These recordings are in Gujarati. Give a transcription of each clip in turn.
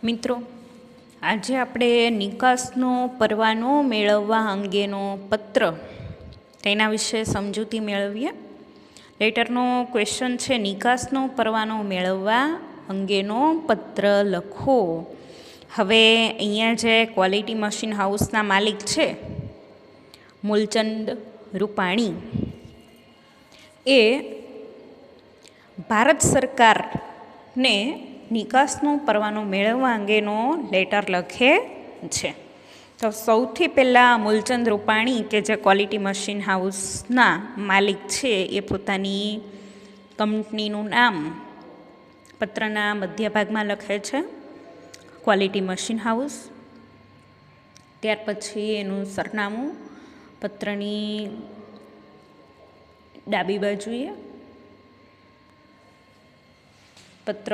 મિત્રો, આજે આપણે નિકાસનો પરવાનો મેળવવા અંગેનો પત્ર તેના વિશે સમજૂતી મેળવીએ. લેટરનો ક્વેશ્ચન છે, નિકાસનો પરવાનો મેળવવા અંગેનો પત્ર લખો. હવે અહીંયા જે ક્વોલિટી મશીન હાઉસના માલિક છે મૂલચંદ રૂપાણી, એ ભારત સરકારને નિકાસનો પરવાનો મેળવવા અંગેનો લેટર લખે છે. તો સૌથી પહેલાં મૂલચંદ રૂપાણી, કે જે ક્વોલિટી મશીન હાઉસના માલિક છે, એ પોતાની કંપનીનું નામ પત્રના મધ્ય ભાગમાં લખે છે, ક્વોલિટી મશીન હાઉસ. ત્યાર પછી એનું સરનામું પત્રની ડાબી બાજુએ, પત્ર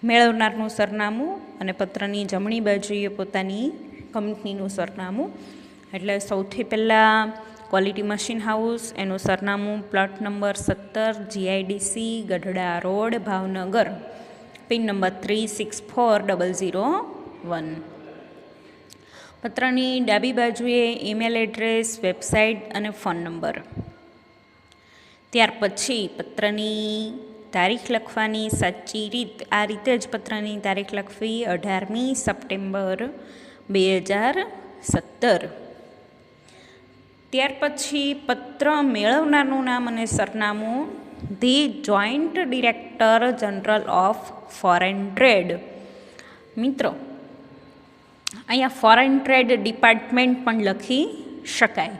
મેળવનારનું સરનામું, અને પત્રની જમણી બાજુએ પોતાની કંપનીનું સરનામું. એટલે સૌથી પહેલાં ક્વોલિટી મશીન હાઉસ, એનું સરનામું plot number 17 GIDC Gadhada road Bhavnagar, pin number 364001. પત્રની ડાબી બાજુએ ઈમેલ એડ્રેસ, વેબસાઇટ અને ફોન નંબર. ત્યાર પછી પત્રની તારીખ લખવાની સાચી રીત, આ રીતે જ પત્રની તારીખ લખવી, 18મી સપ્ટેમ્બર 2017. ત્યાર પછી પત્ર મેળવનારનું નામ અને સરનામું the joint director general of foreign trade. મિત્રો, અહીંયા ફોરેન ટ્રેડ ડિપાર્ટમેન્ટ પણ લખી શકાય.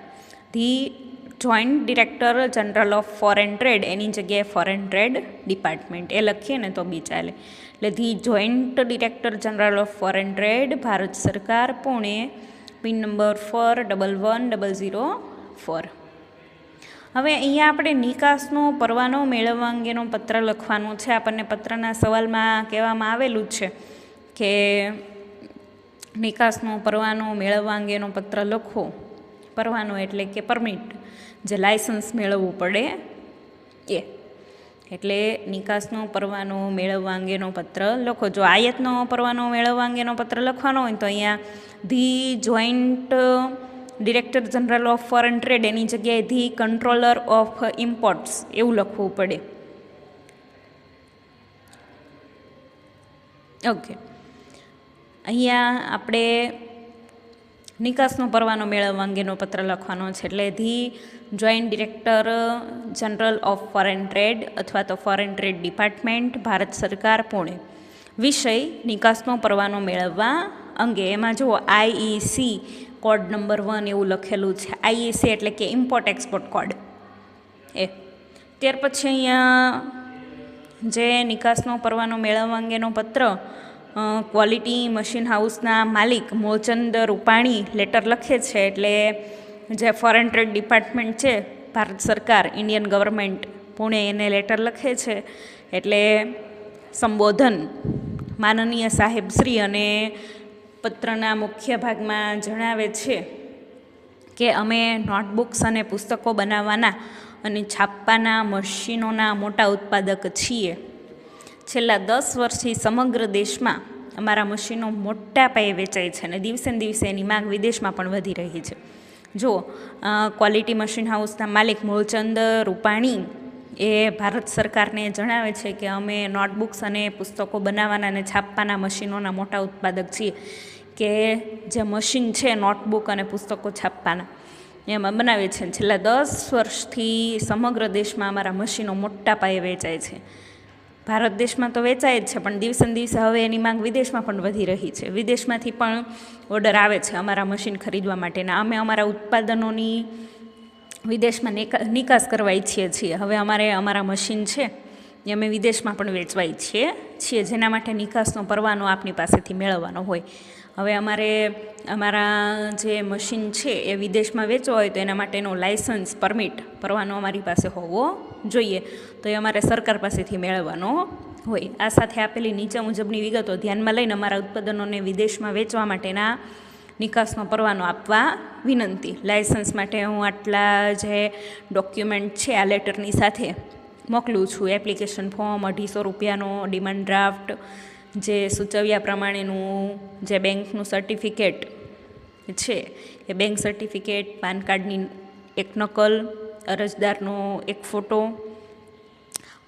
The joint director general of foreign trade એની જગ્યાએ ફોરેન ટ્રેડ ડિપાર્ટમેન્ટ એ લખીએ ને તો બી ચાલે. એટલે the joint director general of foreign trade, Bharat સરકાર, પુણે, પિન નંબર 411004. હવે અહીંયા આપણે નિકાસનો પરવાનો મેળવવા અંગેનો પત્ર લખવાનો છે. આપણને પત્રના સવાલમાં કહેવામાં આવેલું છે કે નિકાસનો પરવાનો મેળવવા અંગેનો પત્ર લખો. પરવાનો એટલે કે પરમિટ, જે લાયસન્સ મેળવવું પડે એ. એટલે નિકાસનો પરવાનો મેળવવા અંગેનો પત્ર લખો. જો આયાતનો પરવાનો મેળવવા અંગેનો પત્ર લખવાનો હોય તો અહીંયા the joint director general of foreign trade એની જગ્યાએ ધી કંટ્રોલર ઓફ ઇમ્પોર્ટ્સ એવું લખવું પડે. ઓકે, અહીંયા આપણે નિકાસનો પરવાનો મેળવવા અંગેનો પત્ર લખવાનો છે. એટલે the joint director general of foreign trade અથવા તો ફોરેન ટ્રેડ ડિપાર્ટમેન્ટ, ભારત સરકાર, પુણે. વિષય નિકાસનો પરવાનો મેળવવા અંગે. એમાં જુઓ IEC કોડ નંબર 1 એવું લખેલું છે. IEC એટલે કે ઇમ્પોર્ટ એક્સપોર્ટ કોડ એ. ત્યાર પછી અહીંયા જે નિકાસનો પરવાનો મેળવવા અંગેનો પત્ર ક્વોલિટી મશીન હાઉસના માલિક મૂળચંદ રૂપાણી લેટર લખે છે. એટલે જે ફોરેન ટ્રેડ ડિપાર્ટમેન્ટ છે, ભારત સરકાર, ઇન્ડિયન ગવર્મેન્ટ, પુણે, એને લેટર લખે છે. એટલે સંબોધન માનનીય સાહેબશ્રી, અને પત્રના મુખ્ય ભાગમાં જણાવે છે કે અમે નોટબુક્સ અને પુસ્તકો બનાવવાના અને છાપવાના મશીનોના મોટા ઉત્પાદક છીએ. છેલ્લા 10 વર્ષથી સમગ્ર દેશમાં અમારા મશીનો મોટા પાયે વેચાય છે અને દિવસે ને દિવસે એની માંગ વિદેશમાં પણ વધી રહી છે. જુઓ, ક્વોલિટી મશીન હાઉસના માલિક મૂળચંદ રૂપાણી એ ભારત સરકારને જણાવે છે કે અમે નોટબુક્સ અને પુસ્તકો બનાવવાના અને છાપવાના મશીનોના મોટા ઉત્પાદક છીએ. કે જે મશીન છે નોટબુક અને પુસ્તકો છાપવાના એમાં બનાવે છે. છેલ્લા 10 વર્ષથી સમગ્ર દેશમાં અમારા મશીનો મોટા પાયે વેચાય છે. ભારત દેશમાં તો વેચાય જ છે, પણ દિવસે ને દિવસે હવે એની માંગ વિદેશમાં પણ વધી રહી છે. વિદેશમાંથી પણ ઓર્ડર આવે છે અમારા મશીન ખરીદવા માટેના. અમે અમારા ઉત્પાદનોની વિદેશમાં નિકાસ કરવા ઈચ્છીએ છીએ. હવે અમારે અમારા મશીન છે એ અમે વિદેશમાં પણ વેચવા ઈચ્છીએ છીએ, જેના માટે નિકાસનો પરવાનો આપની પાસેથી મેળવવાનો હોય. હવે અમારે અમારા જે મશીન છે એ વિદેશમાં વેચવા હોય તો એના માટેનો લાયસન્સ, પરમિટ, પરવાનો અમારી પાસે હોવો જોઈએ. તો એ અમારે સરકાર પાસેથી મેળવવાનો હોય. આ સાથે આપેલી નીચે મુજબની વિગતો ધ્યાનમાં લઈને અમારા ઉત્પાદનોને વિદેશમાં વેચવા માટેના નિકાસનો પરવાનો આપવા વિનંતી. લાયસન્સ માટે હું આટલા જે ડોક્યુમેન્ટ છે આ લેટરની સાથે મોકલું છું. એપ્લિકેશન ફોર્મ, 250 રૂપિયાનો ડિમાન્ડ ડ્રાફ્ટ, જે સૂચવ્યા પ્રમાણેનું જે બેંકનું સર્ટિફિકેટ છે એ બેંક સર્ટિફિકેટ, પાન કાર્ડની એક નકલ, અરજદારનો એક ફોટો,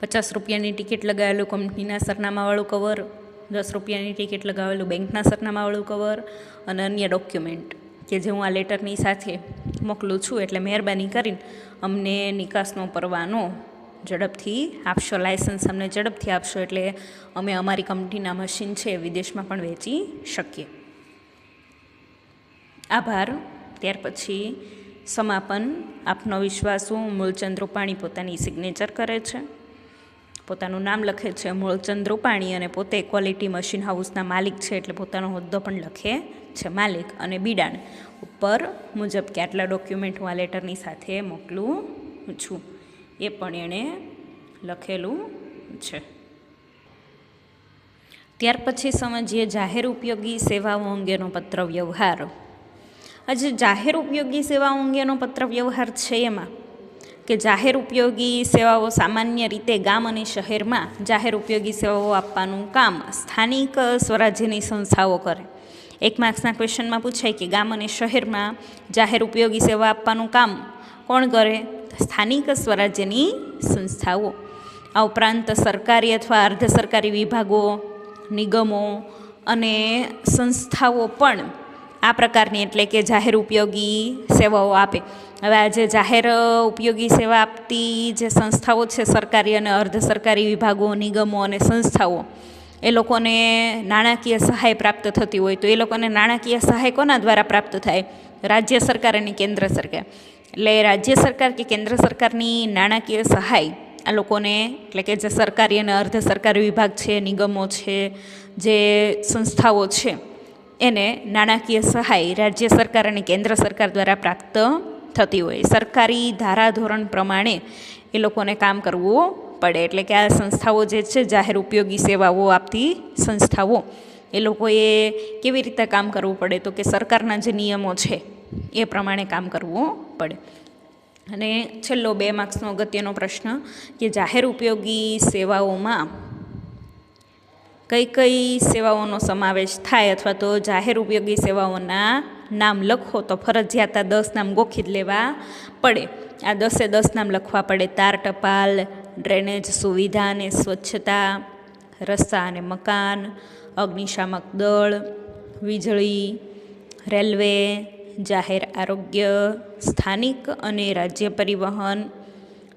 50 રૂપિયાની ટિકિટ લગાવેલું કંપનીના સરનામાવાળું કવર, 10 રૂપિયાની ટિકિટ લગાવેલું બેંકના સરનામાવાળું કવર અને અન્ય ડોક્યુમેન્ટ કે જે હું આ લેટરની સાથે મોકલું છું. એટલે મહેરબાની કરીને અમને નિકાસનો પરવાનો ઝડપથી આપશો, લાયસન્સ અમને ઝડપથી આપશો એટલે અમે અમારી કંપનીના મશીન છે વિદેશમાં પણ વેચી શકીએ. આભાર. ત્યાર પછી સમાપન. આપનો વિશ્વાસુ મૂળચંદ રૂપાણી પોતાની સિગ્નેચર કરે છે, પોતાનું નામ લખે છે મૂળચંદ રૂપાણી, અને પોતે ક્વોલિટી મશીન હાઉસના માલિક છે એટલે પોતાનો હોદ્દો પણ લખે છે માલિક, અને બિડાણ ઉપર મુજબ કે આટલા ડોક્યુમેન્ટ હું આ લેટરની સાથે મોકલું છું એ પણ એણે લખેલું છે. ત્યાર પછી સમજીએ જાહેર ઉપયોગી સેવાઓ અંગેનો પત્ર વ્યવહાર. આજે જાહેર ઉપયોગી સેવાઓ અંગેનો પત્ર વ્યવહાર છે એમાં કે જાહેર ઉપયોગી સેવાઓ સામાન્ય રીતે ગામ અને શહેરમાં જાહેર ઉપયોગી સેવાઓ આપવાનું કામ સ્થાનિક સ્વરાજ્યની સંસ્થાઓ કરે. 1 માર્ક્સના ક્વેશ્ચનમાં પૂછાય કે ગામ અને શહેરમાં જાહેર ઉપયોગી સેવા આપવાનું કામ કોણ કરે? સ્થાનિક સ્વરાજ્યની સંસ્થાઓ. આ ઉપરાંત સરકારી અથવા અર્ધ સરકારી વિભાગો, નિગમો અને સંસ્થાઓ પણ આ પ્રકારની એટલે કે જાહેર ઉપયોગી સેવાઓ આપે. હવે આ જે જાહેર ઉપયોગી સેવા આપતી જે સંસ્થાઓ છે, સરકારી અને અર્ધ સરકારી વિભાગો, નિગમો અને સંસ્થાઓ, એ લોકોને નાણાકીય સહાય પ્રાપ્ત થતી હોય તો એ લોકોને નાણાકીય સહાય કોના દ્વારા પ્રાપ્ત થાય? રાજ્ય સરકાર અને કેન્દ્ર સરકાર. એટલે રાજ્ય સરકાર કે કેન્દ્ર સરકારની નાણાકીય સહાય આ લોકોને, એટલે કે જે સરકારી અને અર્ધ સરકારી વિભાગ છે, નિગમો છે, જે સંસ્થાઓ છે, એને નાણાકીય સહાય રાજ્ય સરકાર અને કેન્દ્ર સરકાર દ્વારા પ્રાપ્ત થતી હોય. સરકારી ધારાધોરણ પ્રમાણે એ લોકોને કામ કરવું પડે. એટલે કે આ સંસ્થાઓ જે છે જાહેર ઉપયોગી સેવાઓ આપતી સંસ્થાઓ, એ લોકોએ કેવી રીતે કામ કરવું પડે? તો કે સરકારના જે નિયમો છે એ પ્રમાણે કામ કરવું પડે. અને છેલ્લો 2 માર્ક્સનો અગત્યનો પ્રશ્ન કે જાહેર ઉપયોગી સેવાઓમાં કઈ કઈ સેવાઓનો સમાવેશ થાય, અથવા તો જાહેર ઉપયોગી સેવાઓના નામ લખો તો ફરજિયાત આ 10 નામ ગોખી જ લેવા પડે. આ 10 નામ લખવા પડે: તાર ટપાલ, ડ્રેનેજ સુવિધા અને સ્વચ્છતા, રસ્તા અને મકાન, અગ્નિશામક દળ, વીજળી, રેલવે, જાહેર આરોગ્ય, સ્થાનિક અને રાજ્ય પરિવહન,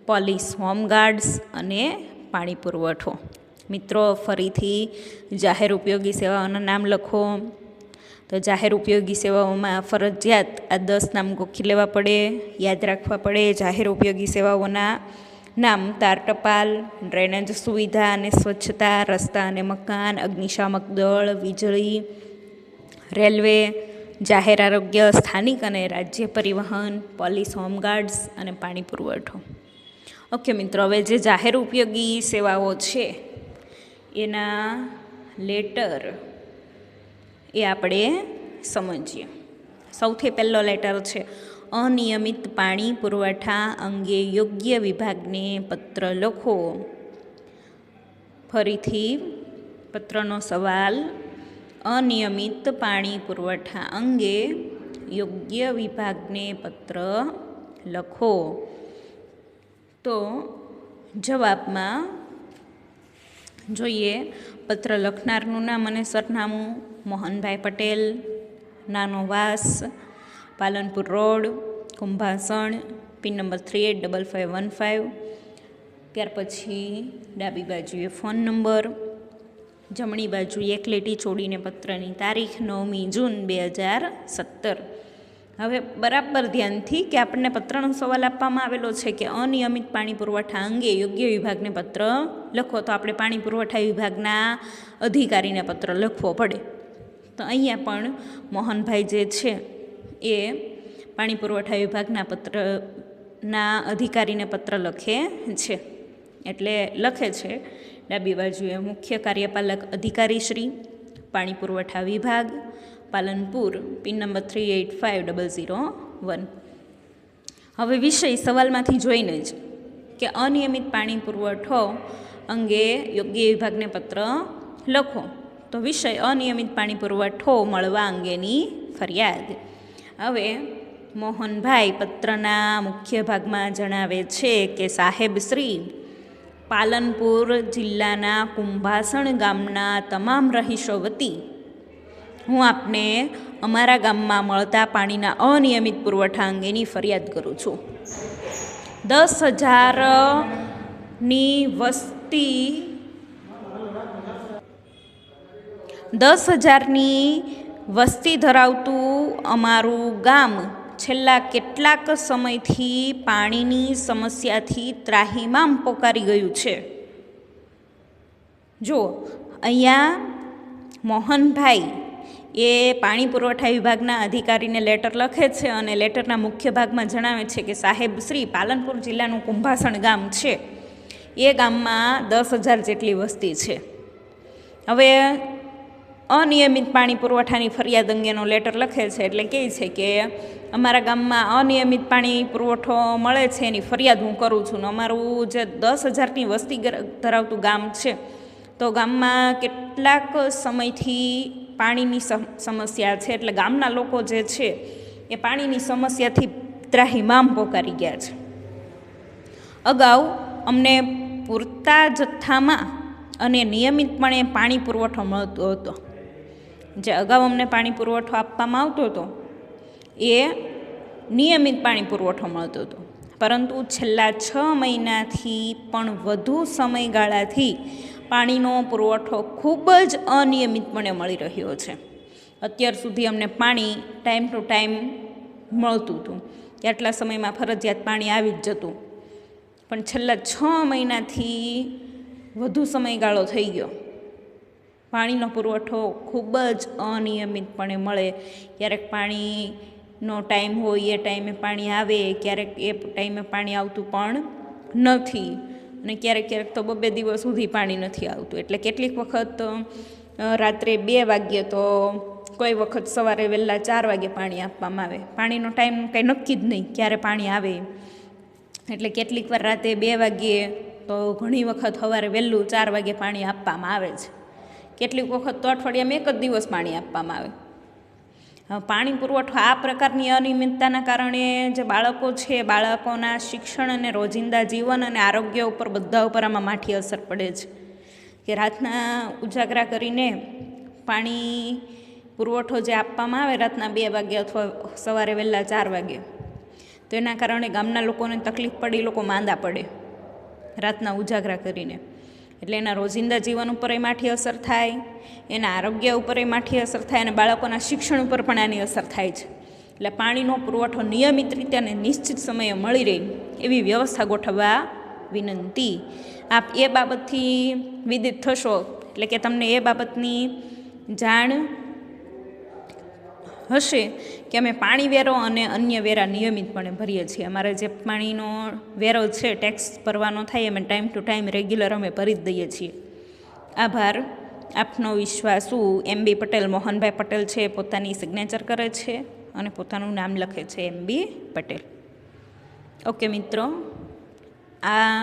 પોલીસ, હોમગાર્ડ્સ અને પાણી પુરવઠો. મિત્રો, ફરીથી જાહેર ઉપયોગી સેવાઓના નામ લખો. તો જાહેર ઉપયોગી સેવાઓમાં ફરજિયાત આ 10 નામ ગોખી લેવા પડે, યાદ રાખવા પડે. જાહેર ઉપયોગી સેવાઓના નામ: તાર ટપાલ, ડ્રેનેજ સુવિધા અને સ્વચ્છતા, રસ્તા અને મકાન, અગ્નિશામક દળ, વીજળી, રેલવે, જાહેર આરોગ્ય, સ્થાનિક અને રાજ્ય પરિવહન, પોલીસ, હોમગાર્ડ્સ અને પાણી પુરવઠો. ઓકે મિત્રો, હવે જે જાહેર ઉપયોગી સેવાઓ છે એના લેટર એ આપણે સમજીએ. સૌથી પહેલો લેટર છે: અનિયમિત પાણી પુરવઠા અંગે યોગ્ય વિભાગને પત્ર લખો. ફરીથી પત્રનો સવાલ: અનિયમિત પાણી પુરવઠા અંગે યોગ્ય વિભાગને પત્ર લખો. તો જવાબમાં જોઈએ, પત્ર લખનારનું નામ અને સરનામું: મોહનભાઈ પટેલ, નાનો વાસ, Palanpur road, Kumbhasan, pin number 385515. ત્યાર પછી ડાબી બાજુએ ફોન નંબર, જમણી બાજુ એક લીટી છોડીને પત્રની તારીખ 9મી જૂન 2017. હવે બરાબર ધ્યાનથી કે આપણને પત્રનો સવાલ આપવામાં આવેલો છે કે અનિયમિત પાણી પુરવઠા અંગે યોગ્ય વિભાગને પત્ર લખો. તો આપણે પાણી પુરવઠા વિભાગના અધિકારીને પત્ર લખવો પડે. તો અહીંયા પણ મોહનભાઈ જે છે એ પાણી પુરવઠા વિભાગના પત્રના અધિકારીને પત્ર લખે છે. એટલે લખે છે ડાબી બાજુએ: મુખ્ય કાર્યપાલક અધિકારી શ્રી, પાણી પુરવઠા વિભાગ, પાલનપુર, પિન નંબર 385001. હવે વિષય સવાલમાંથી જોઈને જ કે અનિયમિત પાણી પુરવઠો અંગે યોગ્ય વિભાગને પત્ર લખો. તો વિષય અનિયમિત પાણી પુરવઠો મળવા અંગેની ફરિયાદ. હવે મોહનભાઈ પત્રના મુખ્ય ભાગમાં જણાવે છે કે સાહેબ શ્રી, પાલનપુર જિલ્લાના કુંભાસણ ગામના તમામ રહીશો વતી હું આપને અમારા ગામમાં મળતા પાણીના અનિયમિત પુરવઠા અંગેની ફરિયાદ કરું છું. 10,000ની વસ્તી ધરાવતું અમારું ગામ છેલ્લા કેટલાક સમયથી પાણીની સમસ્યાથી ત્રાહિમામ પોકારી ગયું છે. જો અહીંયા મોહનભાઈ એ પાણી પુરવઠા વિભાગના અધિકારીને લેટર લખે છે અને લેટરના મુખ્ય ભાગમાં જણાવે છે કે સાહેબ શ્રી, પાલનપુર જિલ્લાનું કુંભાસણ ગામ છે, એ ગામમાં 10,000 જેટલી વસ્તી છે. હવે અનિયમિત પાણી પુરવઠાની ફરિયાદ અંગેનો લેટર લખે છે એટલે કહે છે કે અમારા ગામમાં અનિયમિત પાણી પુરવઠો મળે છે એની ફરિયાદ હું કરું છું. ને અમારું જે 10,000ની વસ્તી ધરાવતું ગામ છે તો ગામમાં કેટલાક સમયથી પાણીની સમસ્યા છે, એટલે ગામના લોકો જે છે એ પાણીની સમસ્યાથી ત્રાહિમામ પોકારી ગયા છે. અગાઉ અમને પૂરતા જથ્થામાં અને નિયમિતપણે પાણી પુરવઠો મળતો હતો. જે અગાઉ અમને પાણી પુરવઠો આપવામાં આવતો હતો એ નિયમિત પાણી પુરવઠો મળતો હતો, પરંતુ છેલ્લા 6 મહિનાથી પણ વધુ સમયગાળાથી પાણીનો પુરવઠો ખૂબ જ અનિયમિતપણે મળી રહ્યો છે. અત્યાર સુધી અમને પાણી ટાઈમ ટુ ટાઈમ મળતું હતું, કે આટલા સમયમાં ફરજિયાત પાણી આવી જ જતું, પણ છેલ્લા 6 મહિનાથી વધુ સમયગાળો થઈ ગયો. પાણીનો પુરવઠો ખૂબ જ અનિયમિતપણે મળે. ક્યારેક પાણીનો ટાઈમ હોય એ ટાઈમે પાણી આવે, ક્યારેક એ ટાઈમે પાણી આવતું પણ નથી, અને ક્યારેક ક્યારેક તો 2 દિવસ સુધી પાણી નથી આવતું. એટલે કેટલીક વખત રાત્રે 2 વાગ્યે તો કોઈ વખત સવારે વહેલા 4 વાગે પાણી આપવામાં આવે. પાણીનો ટાઈમ કંઈ નક્કી જ નહીં ક્યારે પાણી આવે. એટલે કેટલીક વાર રાતે 2 વાગ્યે તો ઘણી વખત સવારે વહેલું 4 વાગે પાણી આપવામાં આવે છે. કેટલીક વખત તો અઠવાડિયામાં 1 જ દિવસ પાણી આપવામાં આવે. પાણી પુરવઠો આ પ્રકારની અનિયમિતતાના કારણે જે બાળકો છે, બાળકોના શિક્ષણ અને રોજિંદા જીવન અને આરોગ્ય ઉપર બધા ઉપર આમાં માઠી અસર પડે છે. કે રાતના ઉજાગરા કરીને પાણી પુરવઠો જે આપવામાં આવે રાતના 2 વાગે અથવા સવારે વહેલા 4 વાગે, તો એના કારણે ગામના લોકોને તકલીફ પડી, લોકો માંદા પડે રાતના ઉજાગરા કરીને. એટલે એના રોજિંદા જીવન ઉપર માઠી અસર થાય, એના આરોગ્ય ઉપર માઠી અસર થાય, અને બાળકોના શિક્ષણ ઉપર પણ આની અસર થાય છે. એટલે પાણીનો પુરવઠો નિયમિત રીતે અને નિશ્ચિત સમયે મળી રહે એવી વ્યવસ્થા ગોઠવવા વિનંતી. આપ એ બાબતથી વિદિત થશો એટલે કે તમને એ બાબતની જાણ હશે કે અમે પાણી વેરો અને અન્ય વેરા નિયમિતપણે ભરીએ છીએ. અમારે જે પાણીનો વેરો છે, ટેક્સ ભરવાનો થાય, અમે ટાઈમ ટુ ટાઈમ રેગ્યુલર અમે ભરી જ દઈએ છીએ. આભાર. આપનો વિશ્વાસુ MB પટેલ મોહનભાઈ પટેલ છે, પોતાની સિગ્નેચર કરે છે અને પોતાનું નામ લખે છે MB પટેલ. ઓકે મિત્રો, આ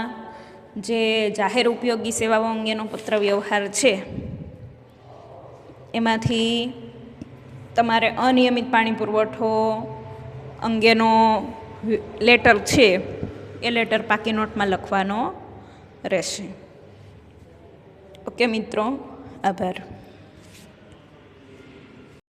જે જાહેર ઉપયોગી સેવાઓ અંગેનો પત્ર વ્યવહાર છે એમાંથી તમારે અનિયમિત પાણી પુરવઠો અંગેનો લેટર છે એ લેટર પાકી નોટમાં લખવાનો રહેશે. ઓકે મિત્રો, આભાર.